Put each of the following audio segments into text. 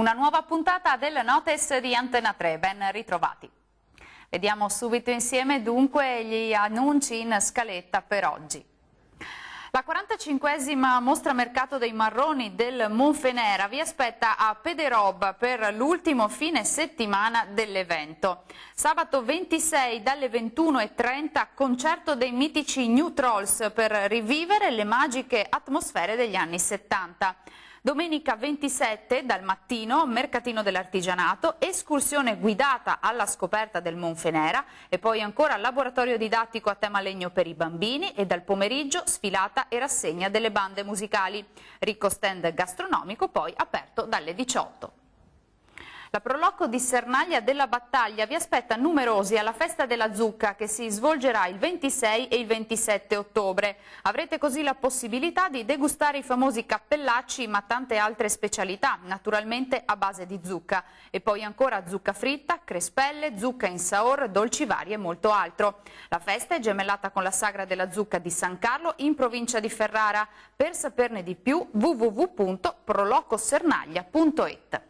Una nuova puntata del Notes di Antena 3, ben ritrovati. Vediamo subito insieme dunque gli annunci in scaletta per oggi. La 45esima mostra mercato dei marroni del Monfenera vi aspetta a Pederob per l'ultimo fine settimana dell'evento. Sabato 26 dalle 21:30 concerto dei mitici New Trolls per rivivere le magiche atmosfere degli anni 70. Domenica 27 dal mattino mercatino dell'artigianato, escursione guidata alla scoperta del Monfenera e poi ancora laboratorio didattico a tema legno per i bambini e dal pomeriggio sfilata e rassegna delle bande musicali. Ricco stand gastronomico poi aperto dalle 18. La Proloco di Sernaglia della Battaglia vi aspetta numerosi alla Festa della Zucca che si svolgerà il 26 e il 27 ottobre. Avrete così la possibilità di degustare i famosi cappellacci ma tante altre specialità, naturalmente a base di zucca. E poi ancora zucca fritta, crespelle, zucca in saor, dolci vari e molto altro. La festa è gemellata con la Sagra della Zucca di San Carlo in provincia di Ferrara. Per saperne di più www.prolocosernaglia.it.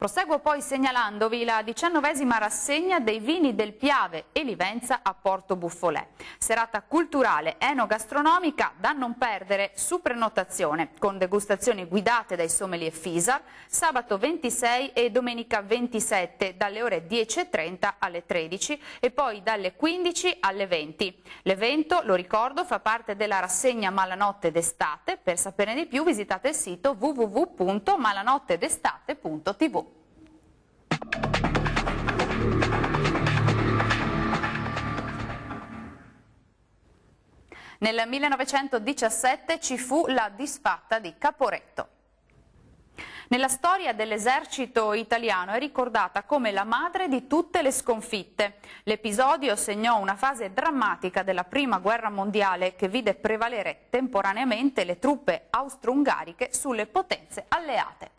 Proseguo poi segnalandovi la 19esima rassegna dei vini del Piave e Livenza a Porto Buffolè. Serata culturale enogastronomica da non perdere su prenotazione, con degustazioni guidate dai sommelier Fisar, sabato 26 e domenica 27 dalle ore 10:30 alle 13 e poi dalle 15 alle 20. L'evento, lo ricordo, fa parte della rassegna Malanotte d'estate. Per saperne di più visitate il sito www.malanottedestate.tv. Nel 1917 ci fu la disfatta di Caporetto. Nella storia dell'esercito italiano è ricordata come la madre di tutte le sconfitte. L'episodio segnò una fase drammatica della Prima Guerra Mondiale che vide prevalere temporaneamente le truppe austro-ungariche sulle potenze alleate.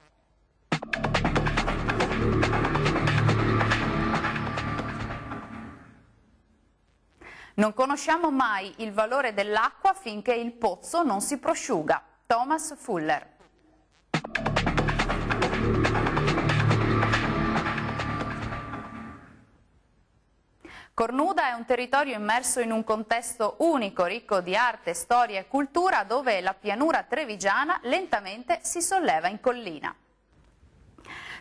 Non conosciamo mai il valore dell'acqua finché il pozzo non si prosciuga. Thomas Fuller. Cornuda è un territorio immerso in un contesto unico, ricco di arte, storia e cultura, dove la pianura trevigiana lentamente si solleva in collina.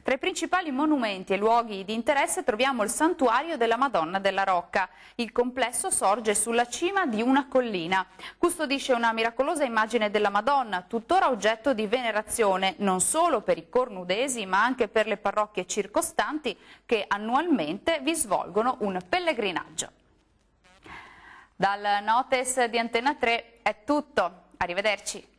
Tra i principali monumenti e luoghi di interesse troviamo il santuario della Madonna della Rocca. Il complesso sorge sulla cima di una collina. Custodisce una miracolosa immagine della Madonna, tuttora oggetto di venerazione non solo per i cornudesi ma anche per le parrocchie circostanti che annualmente vi svolgono un pellegrinaggio. Dal Notes di Antena 3 è tutto. Arrivederci.